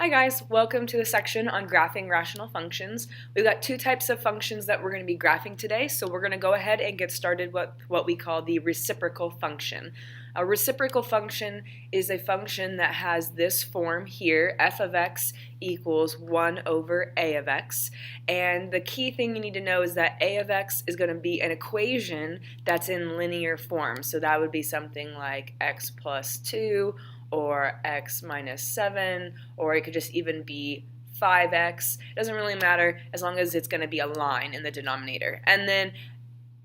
Hi guys, welcome to the section on graphing rational functions. We've got two types of functions that we're going to be graphing today, so we're going to go ahead and get started with what we call the reciprocal function. A reciprocal function is a function that has this form here, f of x equals 1 over a of x, and the key thing you need to know is that a of x is going to be an equation that's in linear form, so that would be something like x plus 2 or x minus 7, or it could just even be 5x. It doesn't really matter as long as it's going to be a line in the denominator. And then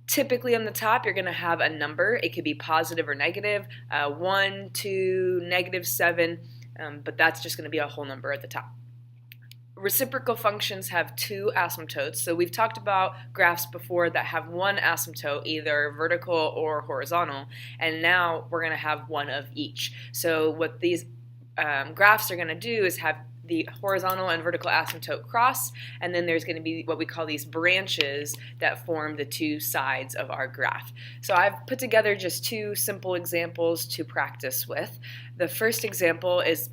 typically on the top you're going to have a number. It could be positive or negative, 1, 2, negative 7, but that's just going to be a whole number at the top. Reciprocal functions have two asymptotes. So we've talked about graphs before that have one asymptote, either vertical or horizontal, and now we're going to have one of each. So what these graphs are going to do is have the horizontal and vertical asymptote cross, and then there's going to be what we call these branches that form the two sides of our graph. So I've put together just two simple examples to practice with. The first example is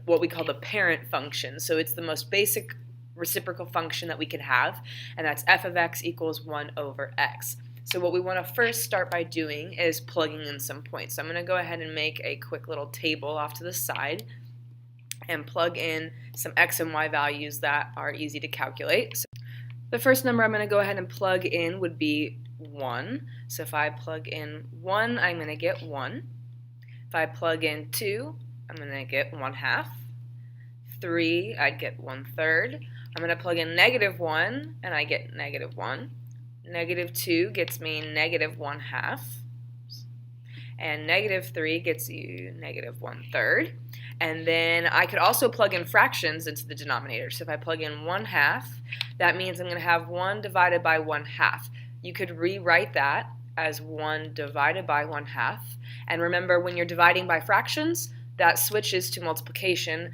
what we call the parent function. So it's the most basic reciprocal function that we can have, and that's f of x equals 1 over x. So what we want to first start by doing is plugging in some points. So I'm going to go ahead and make a quick little table off to the side and plug in some x and y values that are easy to calculate. So the first number I'm going to go ahead and plug in would be 1. So if I plug in 1, I'm going to get 1. If I plug in 2, I'm going to get 1/2. 3, I'd get 1/3. I'm going to plug in negative 1, and I get negative 1. Negative 2 gets me negative 1/2. And negative 3 gets you negative 1/3. And then I could also plug in fractions into the denominator. So if I plug in 1/2, that means I'm going to have 1 divided by 1/2. You could rewrite that as 1 divided by 1/2. And remember, when you're dividing by fractions, that switches to multiplication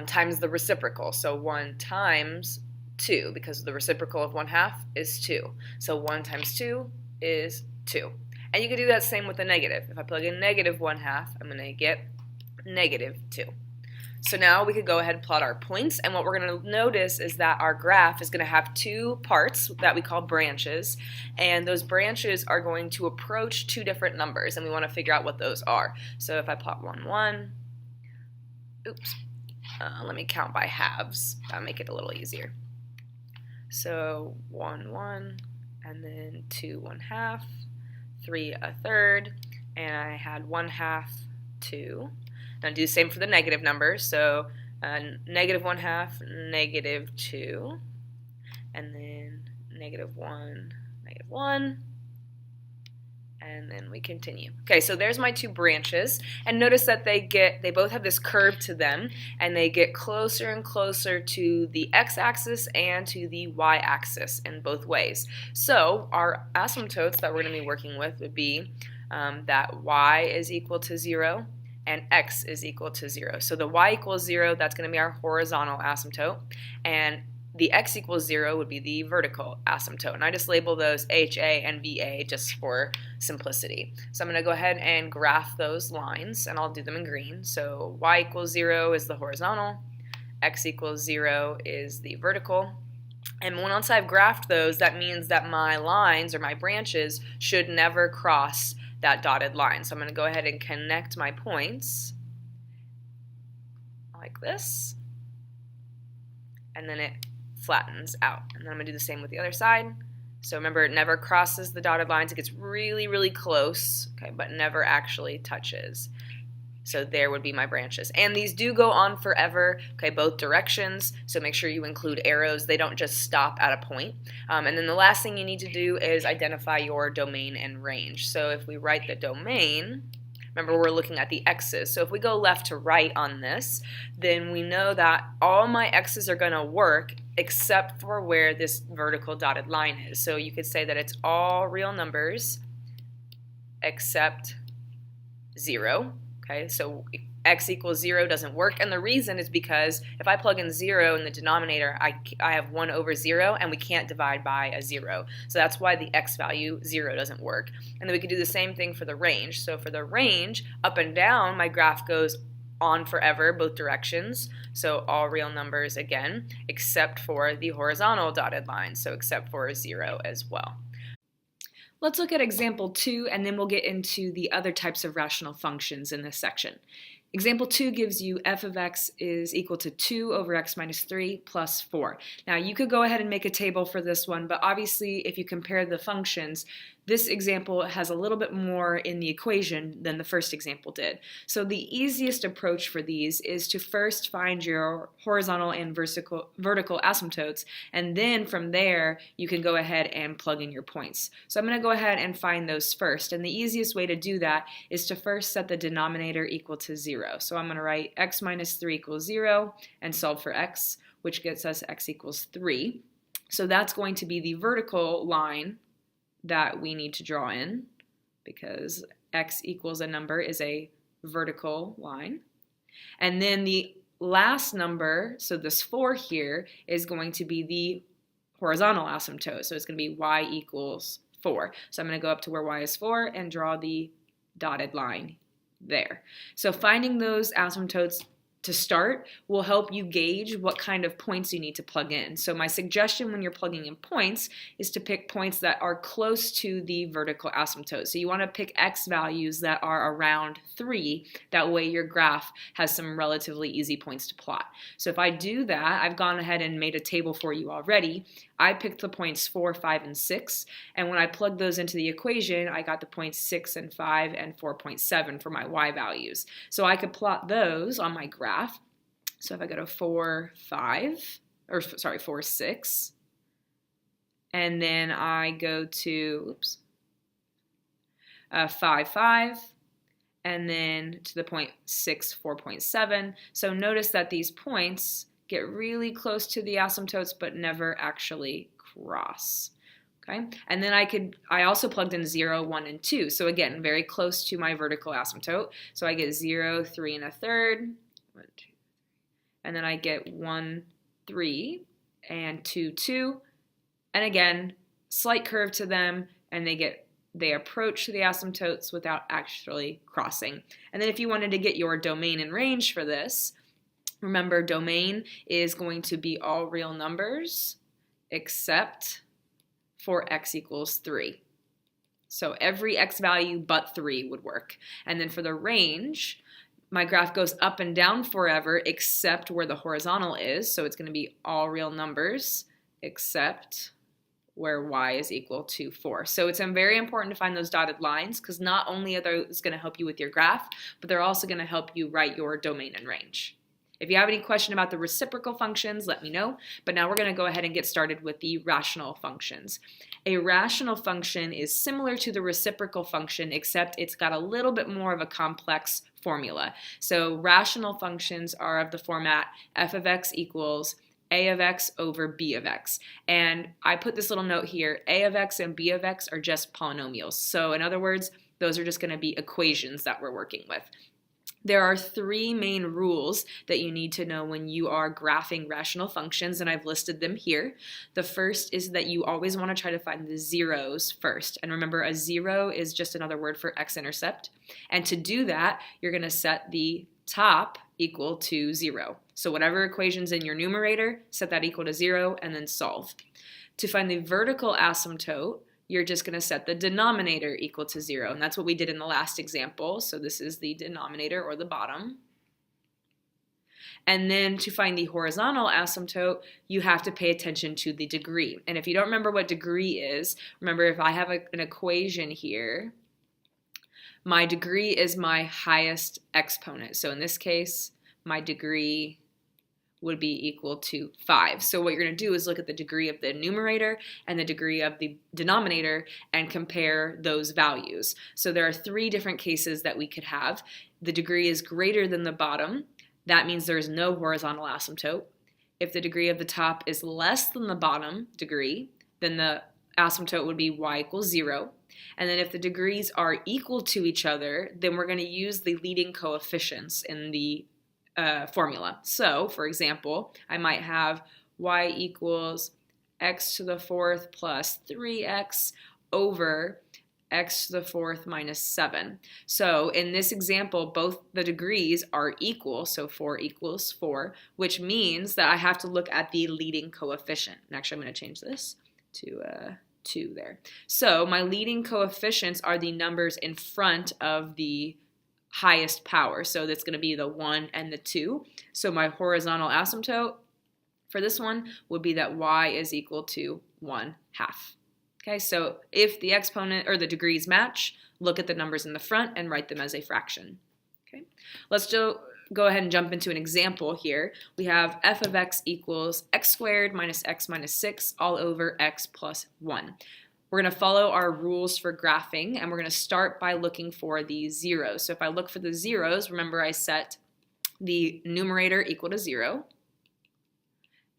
times the reciprocal. So 1 times 2, because the reciprocal of 1/2 is 2. So 1 times 2 is 2. And you can do that same with the negative. If I plug in negative 1/2, I'm going to get negative 2. So now we could go ahead and plot our points, and what we're going to notice is that our graph is going to have two parts that we call branches, and those branches are going to approach two different numbers, and we want to figure out what those are. So if I plot 1, 1, let me count by halves. That'll make it a little easier. So 1, 1, and then 2, 1/2, 3, 1/3, and I had 1/2, 2. Now do the same for the negative numbers. So negative 1/2, negative 2, and then negative 1, negative 1, and then we continue. Okay, so there's my two branches, and notice that they both have this curve to them, and they get closer and closer to the x-axis and to the y-axis in both ways. So our asymptotes that we're going to be working with would be that y is equal to 0 and x is equal to 0. So the y equals 0, that's going to be our horizontal asymptote, and the x equals 0 would be the vertical asymptote. And I just label those HA and VA just for simplicity. So I'm going to go ahead and graph those lines, and I'll do them in green. So y equals 0 is the horizontal, x equals 0 is the vertical. And once I've graphed those, that means that my lines or my branches should never cross that dotted line. So I'm going to go ahead and connect my points like this, and then it flattens out. And then I'm going to do the same with the other side. So remember, it never crosses the dotted lines. It gets really, really close, okay, but never actually touches. So there would be my branches. And these do go on forever, okay, both directions, so make sure you include arrows. They don't just stop at a point. And then the last thing you need to do is identify your domain and range. So if we write the domain, remember we're looking at the x's, so if we go left to right on this, then we know that all my x's are going to work except for where this vertical dotted line is. So you could say that it's all real numbers except 0. Okay, so x equals 0 doesn't work, and the reason is because if I plug in 0 in the denominator, I have 1 over 0, and we can't divide by a 0. So that's why the x value 0 doesn't work. And then we could do the same thing for the range. So for the range, up and down, my graph goes on forever both directions, so all real numbers again, except for the horizontal dotted line, so except for 0 as well. Let's look at example 2, and then we'll get into the other types of rational functions in this section. Example 2 gives you f of x is equal to 2 over x minus 3 plus 4. Now you could go ahead and make a table for this one, but obviously if you compare the functions, this example has a little bit more in the equation than the first example did. So the easiest approach for these is to first find your horizontal and vertical asymptotes, and then from there you can go ahead and plug in your points. So I'm going to go ahead and find those first, and the easiest way to do that is to first set the denominator equal to 0. So I'm going to write x minus 3 equals 0 and solve for x, which gets us x equals 3. So that's going to be the vertical line that we need to draw in, because x equals a number is a vertical line. And then the last number, so this 4 here, is going to be the horizontal asymptote. So it's going to be y equals 4. So I'm going to go up to where y is 4 and draw the dotted line there. So finding those asymptotes to start will help you gauge what kind of points you need to plug in. So my suggestion when you're plugging in points is to pick points that are close to the vertical asymptote. So you want to pick x values that are around 3. That way your graph has some relatively easy points to plot. So if I do that, I've gone ahead and made a table for you already. I picked the points 4, 5, and 6, and when I plugged those into the equation, I got the points 6 and 5 and 4.7 for my y values. So I could plot those on my graph. So if I go to 4, 6, and then I go to 5, 5, and then to the point 6, 4.7. So notice that these points get really close to the asymptotes but never actually cross. Okay, and then I also plugged in 0, 1, and 2. So again, very close to my vertical asymptote. So I get 0, 3 and a third, 1, 2, and then I get 1, 3, and 2, 2. And again, slight curve to them, and they approach the asymptotes without actually crossing. And then if you wanted to get your domain and range for this, remember domain is going to be all real numbers except for x equals 3. So every x value but 3 would work. And then for the range, my graph goes up and down forever except where the horizontal is. So it's going to be all real numbers except where y is equal to 4. So it's very important to find those dotted lines, because not only are those going to help you with your graph, but they're also going to help you write your domain and range. If you have any question about the reciprocal functions, let me know. But now we're going to go ahead and get started with the rational functions. A rational function is similar to the reciprocal function, except it's got a little bit more of a complex formula. So rational functions are of the format f of x equals a of x over b of x. And I put this little note here, a of x and b of x are just polynomials. So in other words, those are just going to be equations that we're working with. There are 3 main rules that you need to know when you are graphing rational functions, and I've listed them here. The first is that you always want to try to find the zeros first. And remember, a 0 is just another word for x-intercept. And to do that, you're going to set the top equal to 0. So whatever equation's in your numerator, set that equal to 0 and then solve. To find the vertical asymptote, you're just going to set the denominator equal to 0. And that's what we did in the last example. So this is the denominator, or the bottom. And then to find the horizontal asymptote, you have to pay attention to the degree. And if you don't remember what degree is, remember if I have an equation here, my degree is my highest exponent. So in this case, my degree would be equal to 5. So what you're going to do is look at the degree of the numerator and the degree of the denominator and compare those values. So there are 3 different cases that we could have. The degree is greater than the bottom. That means there is no horizontal asymptote. If the degree of the top is less than the bottom degree, then the asymptote would be y equals 0. And then if the degrees are equal to each other, then we're going to use the leading coefficients in the formula. So, for example, I might have y equals x to the 4th plus 3x over x to the fourth minus 7. So in this example, both the degrees are equal, so 4 equals 4, which means that I have to look at the leading coefficient. And actually, I'm going to change this to 2 there. So my leading coefficients are the numbers in front of the highest power. So that's going to be the 1 and the 2. So my horizontal asymptote for this one would be that y is equal to 1/2. Okay, so if the exponent or the degrees match, look at the numbers in the front and write them as a fraction. Okay, let's go ahead and jump into an example here. We have f of x equals x squared minus x minus 6 all over x plus 1. We're going to follow our rules for graphing, and we're going to start by looking for the zeros. So if I look for the zeros, remember I set the numerator equal to 0,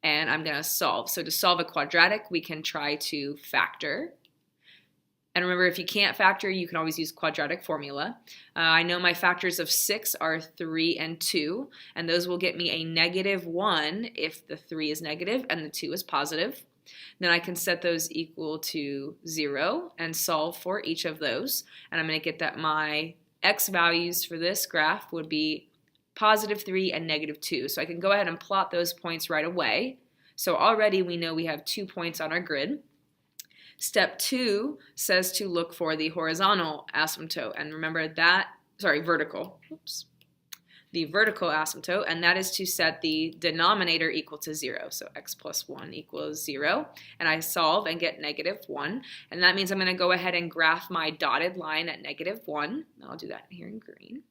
and I'm going to solve. So to solve a quadratic, we can try to factor. And remember, if you can't factor, you can always use quadratic formula. I know my factors of 6 are 3 and 2, and those will get me a -1 if the 3 is negative and the 2 is positive. Then I can set those equal to 0 and solve for each of those. And I'm going to get that my x values for this graph would be +3 and -2. So I can go ahead and plot those points right away. So already we know we have 2 points on our grid. Step 2 says to look for the horizontal asymptote. And remember that, vertical. Oops. The vertical asymptote, and that is to set the denominator equal to 0. So x plus 1 equals 0. And I solve and get -1. And that means I'm going to go ahead and graph my dotted line at -1. I'll do that here in green.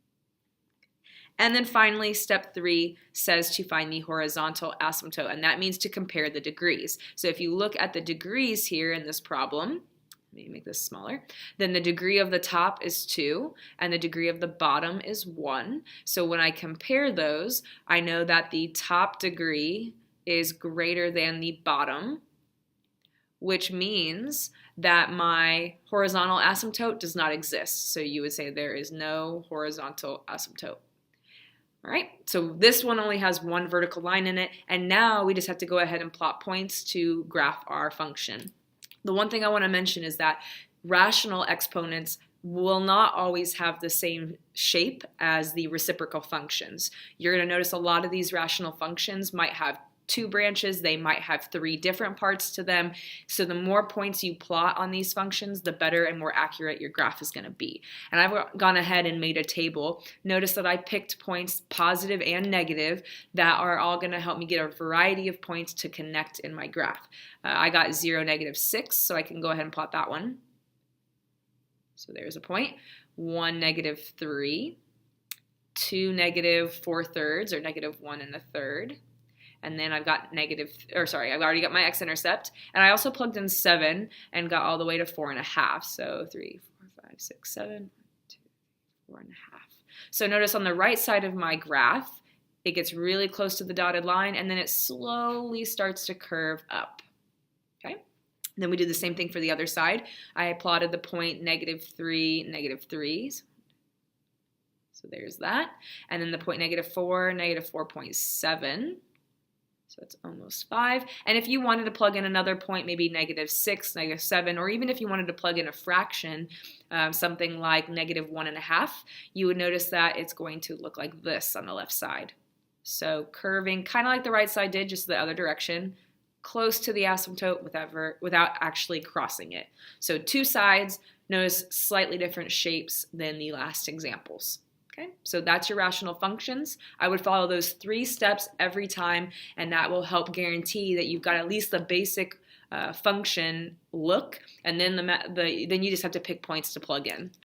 And then finally, step 3 says to find the horizontal asymptote, and that means to compare the degrees. So if you look at the degrees here in this problem, let me make this smaller, then the degree of the top is 2, and the degree of the bottom is 1. So when I compare those, I know that the top degree is greater than the bottom, which means that my horizontal asymptote does not exist. So you would say there is no horizontal asymptote. All right, so this one only has one vertical line in it, and now we just have to go ahead and plot points to graph our function. The one thing I want to mention is that rational exponents will not always have the same shape as the reciprocal functions. You're going to notice a lot of these rational functions might have 2 branches, they might have 3 different parts to them. So the more points you plot on these functions, the better and more accurate your graph is going to be. And I've gone ahead and made a table. Notice that I picked points positive and negative that are all going to help me get a variety of points to connect in my graph. I got 0, -6, so I can go ahead and plot that one. So there's a point. 1, -3, 2, -4/3, or -1 1/3. And then I've got I've already got my x-intercept. And I also plugged in 7 and got all the way to 4.5. So 3, 4, 5, 6, 7, 2, 4.5. So notice on the right side of my graph, it gets really close to the dotted line, and then it slowly starts to curve up. Okay? Then we do the same thing for the other side. I plotted the point -3, -3. So there's that. And then the point -4, -4.7. So it's almost 5. And if you wanted to plug in another point, maybe -6, -7, or even if you wanted to plug in a fraction, something like -1.5, you would notice that it's going to look like this on the left side. So curving kind of like the right side did, just the other direction, close to the asymptote without actually crossing it. So 2 sides, notice slightly different shapes than the last examples. Okay, so that's your rational functions. I would follow those 3 steps every time, and that will help guarantee that you've got at least the basic function look, and then then you just have to pick points to plug in.